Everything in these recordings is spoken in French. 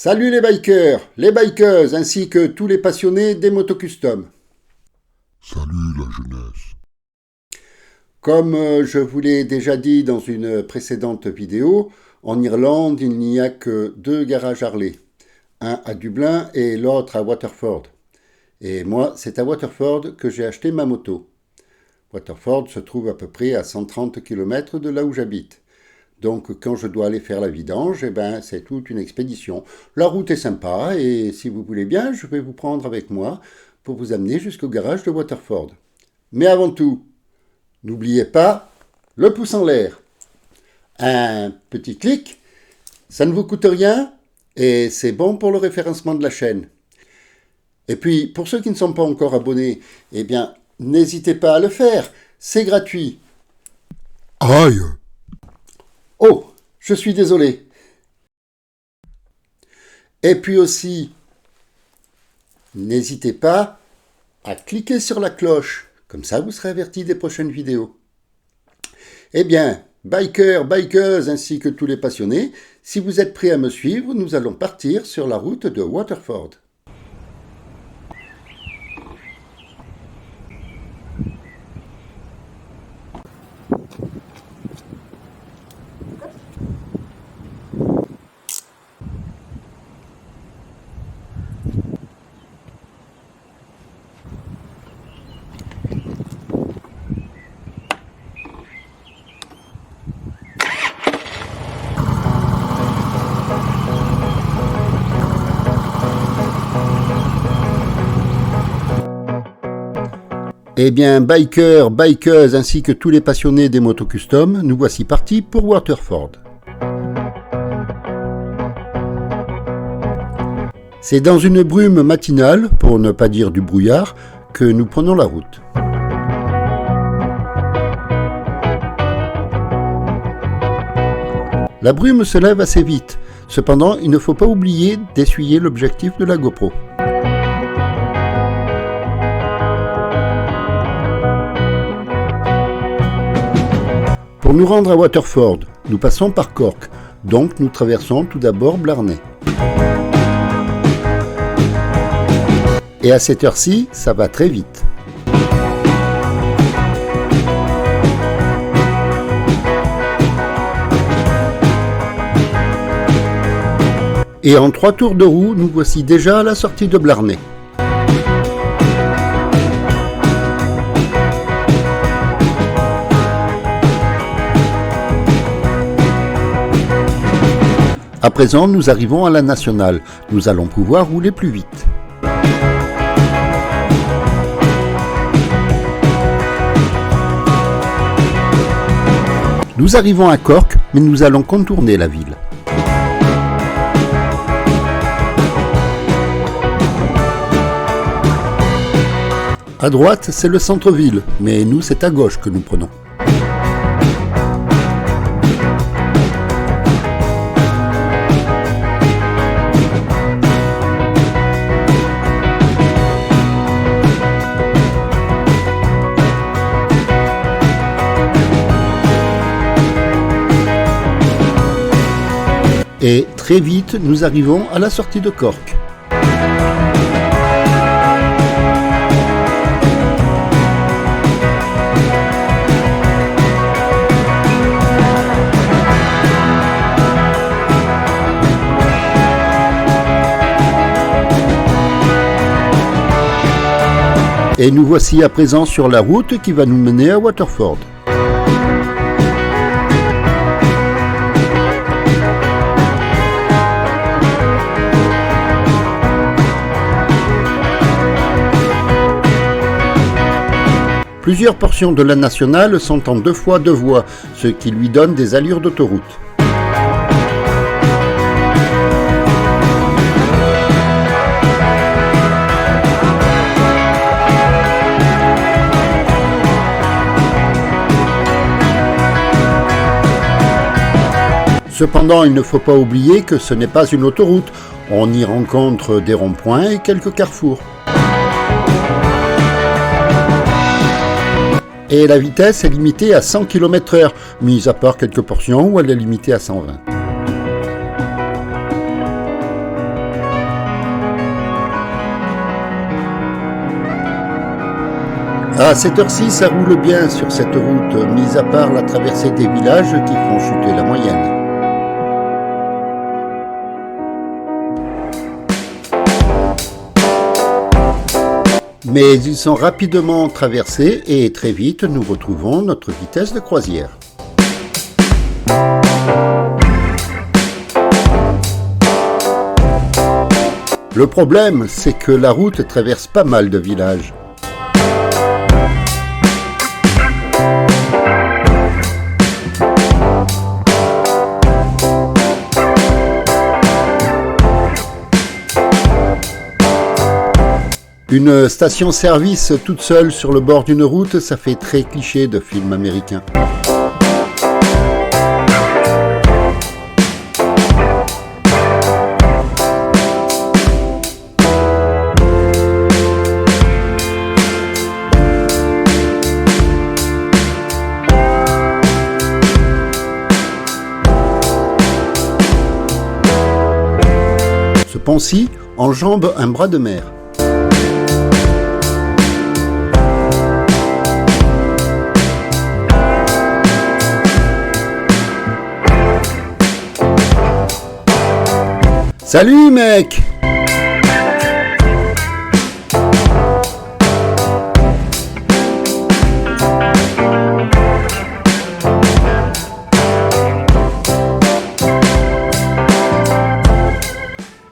Salut les bikers, les bikeuses, ainsi que tous les passionnés des motos custom. Salut la jeunesse. Comme je vous l'ai déjà dit dans une précédente vidéo, en Irlande, il n'y a que 2 garages Harley. Un à Dublin et l'autre à Waterford. Et moi, c'est à Waterford que j'ai acheté ma moto. Waterford se trouve à peu près à 130 km de là où j'habite. Donc quand je dois aller faire la vidange, c'est toute une expédition. La route est sympa et si vous voulez bien, je vais vous prendre avec moi pour vous amener jusqu'au garage de Waterford. Mais avant tout, n'oubliez pas le pouce en l'air. Un petit clic, ça ne vous coûte rien et c'est bon pour le référencement de la chaîne. Et puis, pour ceux qui ne sont pas encore abonnés, n'hésitez pas à le faire, c'est gratuit. Aïe! Oh, je suis désolé. Et puis aussi, n'hésitez pas à cliquer sur la cloche, comme ça vous serez averti des prochaines vidéos. Bikers, bikeuses ainsi que tous les passionnés, si vous êtes prêts à me suivre, nous allons partir sur la route de Waterford. Bikers, bikeuses ainsi que tous les passionnés des motos custom, nous voici partis pour Waterford. C'est dans une brume matinale, pour ne pas dire du brouillard, que nous prenons la route. La brume se lève assez vite, cependant il ne faut pas oublier d'essuyer l'objectif de la GoPro. Pour nous rendre à Waterford, nous passons par Cork, donc nous traversons tout d'abord Blarney. Et à cette heure-ci, ça va très vite. Et en 3 tours de roue, nous voici déjà à la sortie de Blarney. À présent, nous arrivons à la nationale. Nous allons pouvoir rouler plus vite. Nous arrivons à Cork, mais nous allons contourner la ville. À droite, c'est le centre-ville, mais nous, c'est à gauche que nous prenons. Et très vite, nous arrivons à la sortie de Cork. Et nous voici à présent sur la route qui va nous mener à Waterford. Plusieurs portions de la nationale sont en 2 fois 2 voies, ce qui lui donne des allures d'autoroute. Cependant, il ne faut pas oublier que ce n'est pas une autoroute. On y rencontre des ronds-points et quelques carrefours. Et la vitesse est limitée à 100 km/h, mis à part quelques portions où elle est limitée à 120. À cette heure-ci, ça roule bien sur cette route, mis à part la traversée des villages qui font chuter la moyenne. Mais ils sont rapidement traversés et très vite nous retrouvons notre vitesse de croisière. Le problème, c'est que la route traverse pas mal de villages. Une station-service toute seule sur le bord d'une route, ça fait très cliché de film américain. Ce pont-ci enjambe un bras de mer. Salut mec!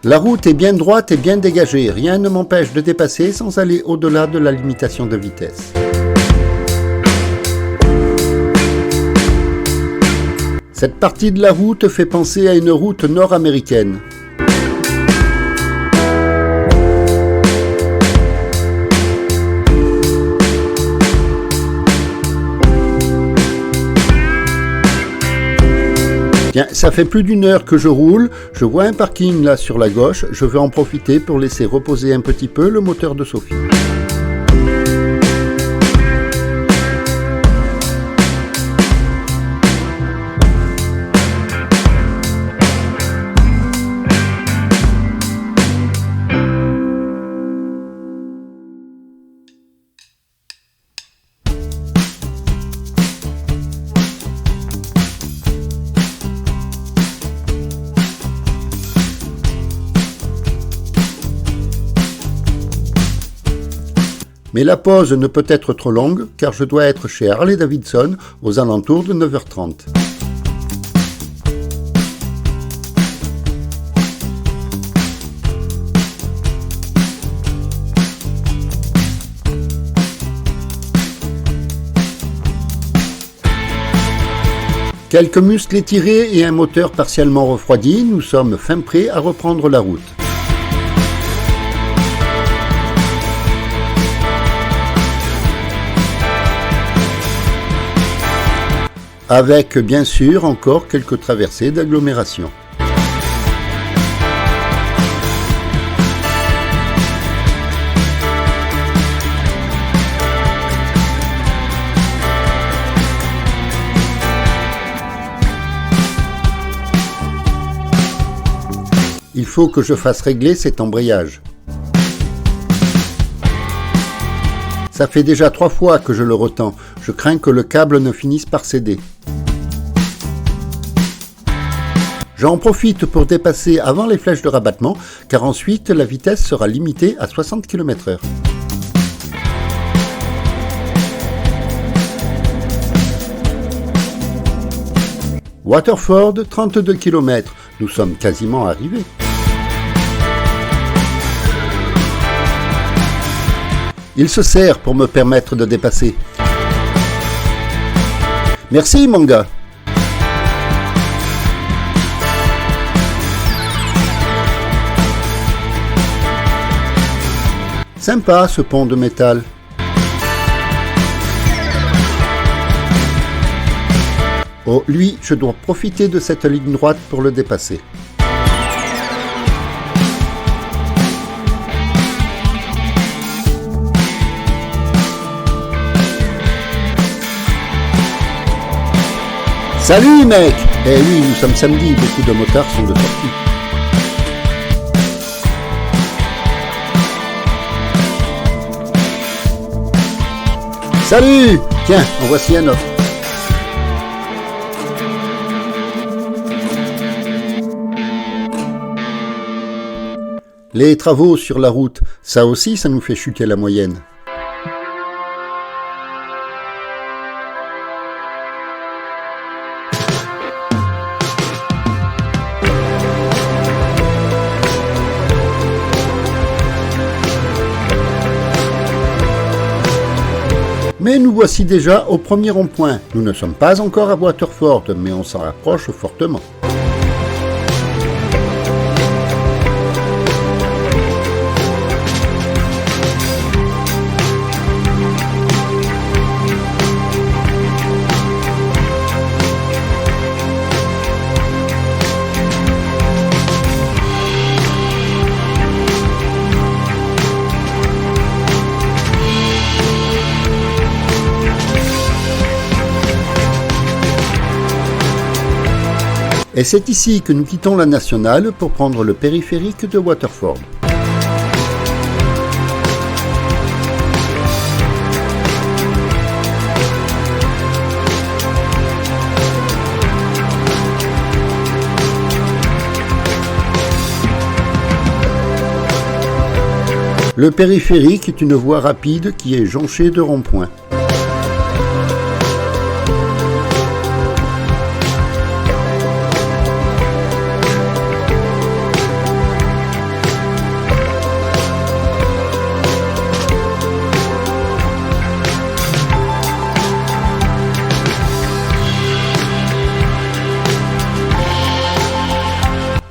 La route est bien droite et bien dégagée, rien ne m'empêche de dépasser sans aller au-delà de la limitation de vitesse. Cette partie de la route fait penser à une route nord-américaine. Tiens, ça fait plus d'une heure que je roule, je vois un parking là sur la gauche, je vais en profiter pour laisser reposer un petit peu le moteur de Sophie. Mais la pause ne peut être trop longue car je dois être chez Harley Davidson aux alentours de 9h30. Quelques muscles étirés et un moteur partiellement refroidi, nous sommes fin prêts à reprendre la route. Avec bien sûr encore quelques traversées d'agglomération. Il faut que je fasse régler cet embrayage. Ça fait déjà 3 fois que je le retends, je crains que le câble ne finisse par céder. J'en profite pour dépasser avant les flèches de rabattement, car ensuite la vitesse sera limitée à 60 km/h. Waterford, 32 km, nous sommes quasiment arrivés. Il se sert pour me permettre de dépasser. Merci mon gars. Sympa ce pont de métal. Oh, lui, je dois profiter de cette ligne droite pour le dépasser. Salut mec! Eh oui, nous sommes samedi, beaucoup de motards sont de sortie. Salut! Tiens, en voici un autre. Les travaux sur la route, ça aussi, ça nous fait chuter la moyenne. Mais nous voici déjà au premier rond-point. Nous ne sommes pas encore à Waterford, mais on s'en rapproche fortement. Et c'est ici que nous quittons la nationale pour prendre le périphérique de Waterford. Le périphérique est une voie rapide qui est jonchée de ronds-points.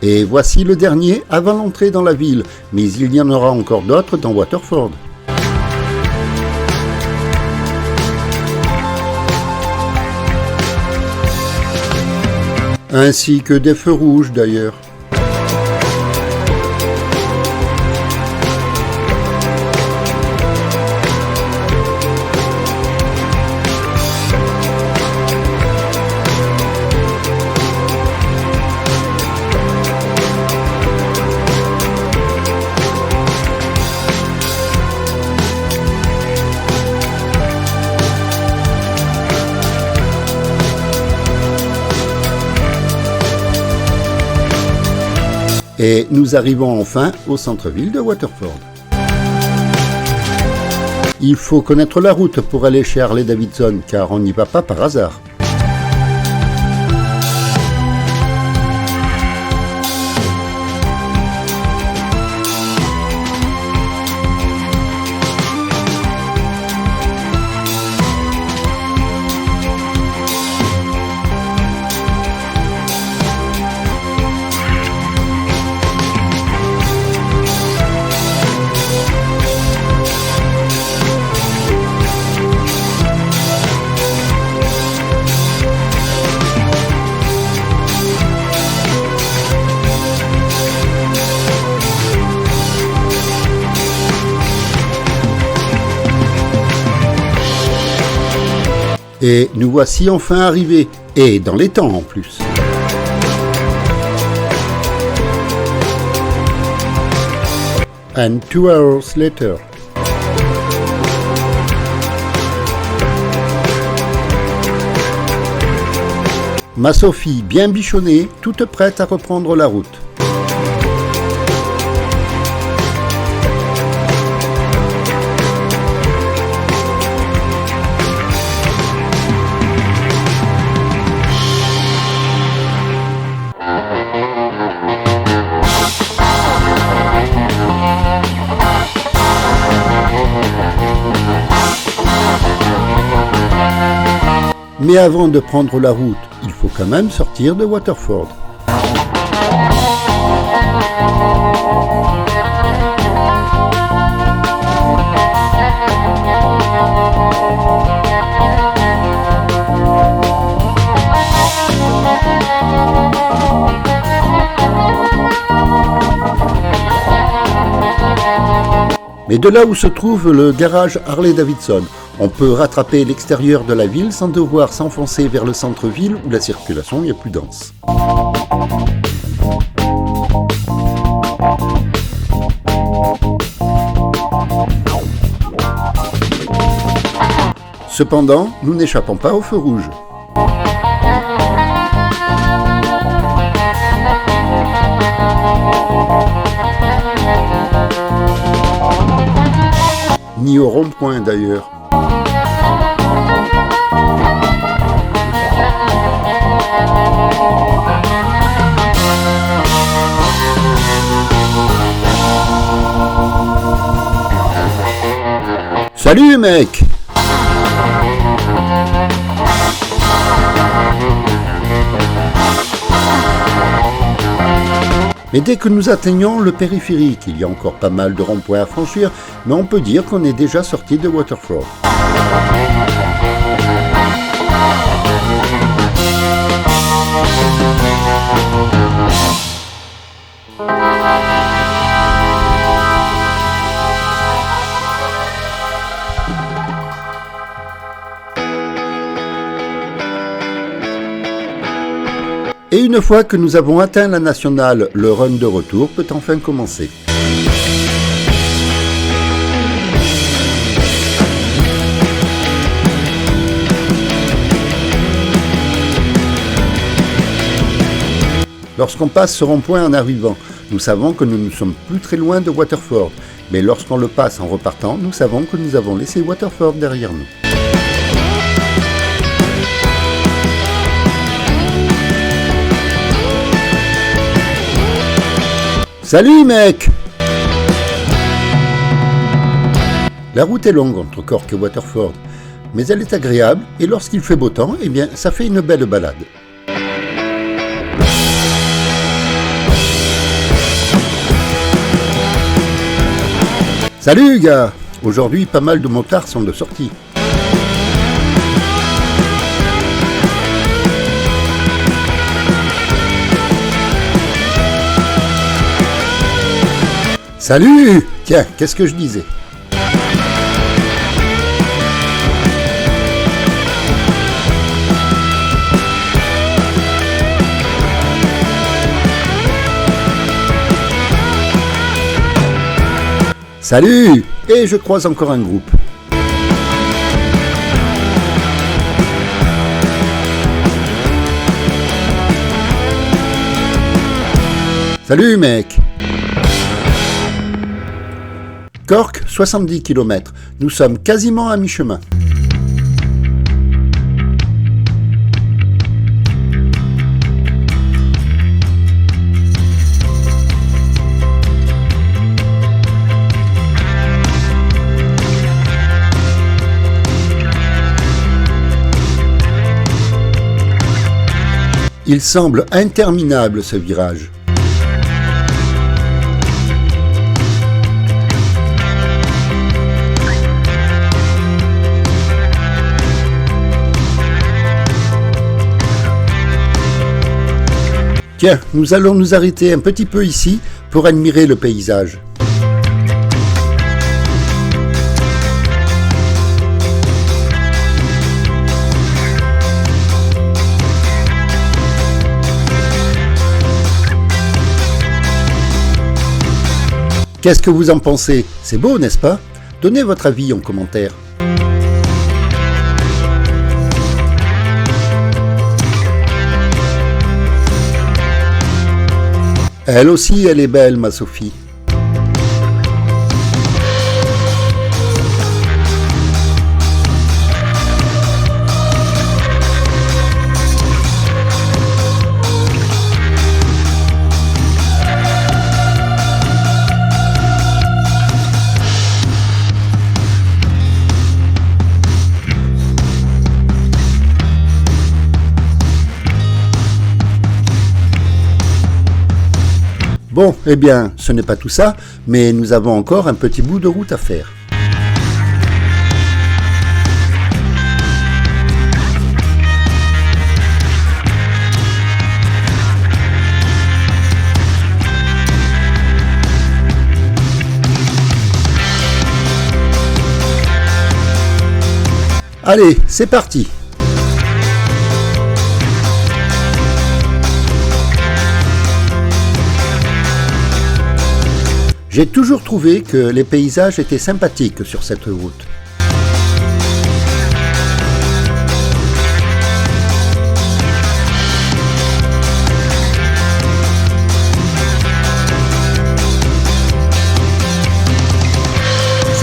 Et voici le dernier avant l'entrée dans la ville, mais il y en aura encore d'autres dans Waterford. Ainsi que des feux rouges d'ailleurs. Et nous arrivons enfin au centre-ville de Waterford. Il faut connaître la route pour aller chez Harley Davidson, car on n'y va pas par hasard. Et nous voici enfin arrivés, et dans les temps en plus. And 2 hours later. Ma Sophie, bien bichonnée, toute prête à reprendre la route. Mais avant de prendre la route, il faut quand même sortir de Waterford. Mais de là où se trouve le garage Harley Davidson, on peut rattraper l'extérieur de la ville sans devoir s'enfoncer vers le centre-ville où la circulation est plus dense. Cependant, nous n'échappons pas au feu rouge. Ni au rond-point d'ailleurs. Salut mec! Mais dès que nous atteignons le périphérique, il y a encore pas mal de ronds-points à franchir, mais on peut dire qu'on est déjà sorti de Waterford. Et une fois que nous avons atteint la nationale, le run de retour peut enfin commencer. Lorsqu'on passe ce rond-point en arrivant, nous savons que nous ne sommes plus très loin de Waterford, mais lorsqu'on le passe en repartant, nous savons que nous avons laissé Waterford derrière nous. Salut mec! La route est longue entre Cork et Waterford, mais elle est agréable et lorsqu'il fait beau temps, eh bien, ça fait une belle balade. Salut gars! Aujourd'hui, pas mal de motards sont de sortie. Salut! Tiens, qu'est-ce que je disais? Salut! Et je croise encore un groupe. Salut mec! Cork, 70 km. Nous sommes quasiment à mi-chemin. Il semble interminable ce virage. Tiens, nous allons nous arrêter un petit peu ici pour admirer le paysage. Qu'est-ce que vous en pensez? C'est beau, n'est-ce pas? Donnez votre avis en commentaire. Elle aussi, elle est belle, ma Sophie. Bon, eh bien, ce n'est pas tout ça, mais nous avons encore un petit bout de route à faire. Allez, c'est parti! J'ai toujours trouvé que les paysages étaient sympathiques sur cette route.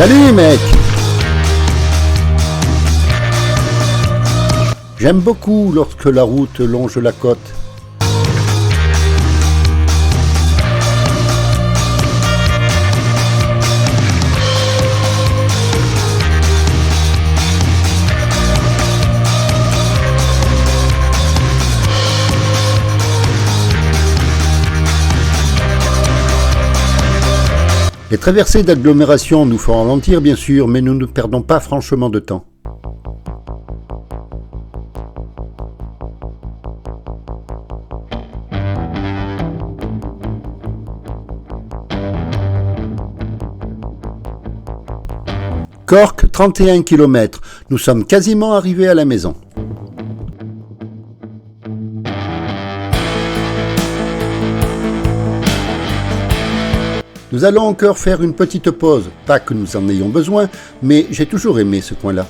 Salut mec! J'aime beaucoup lorsque la route longe la côte. Les traversées d'agglomération nous font ralentir bien sûr, mais nous ne perdons pas franchement de temps. Cork, 31 km. Nous sommes quasiment arrivés à la maison. Nous allons encore faire une petite pause, pas que nous en ayons besoin, mais j'ai toujours aimé ce coin-là.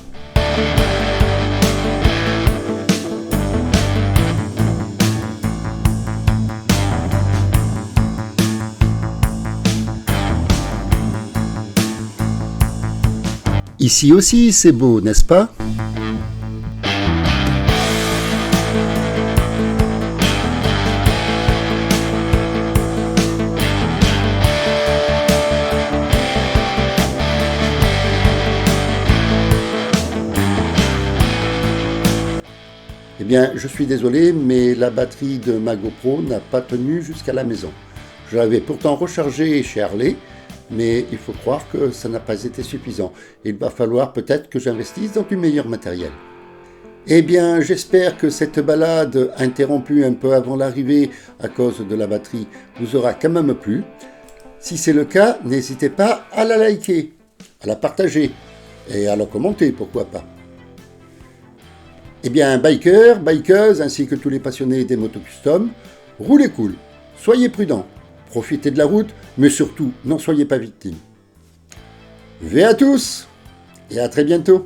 Ici aussi, c'est beau, n'est-ce pas ? Eh bien, je suis désolé, mais la batterie de ma GoPro n'a pas tenu jusqu'à la maison. Je l'avais pourtant rechargée chez Harley, mais il faut croire que ça n'a pas été suffisant. Il va falloir peut-être que j'investisse dans du meilleur matériel. Eh bien, j'espère que cette balade, interrompue un peu avant l'arrivée à cause de la batterie, vous aura quand même plu. Si c'est le cas, n'hésitez pas à la liker, à la partager et à la commenter, pourquoi pas. Eh bien, bikers, bikeuses, ainsi que tous les passionnés des motos custom, roulez cool, soyez prudents, profitez de la route, mais surtout, n'en soyez pas victimes. V à tous et à très bientôt.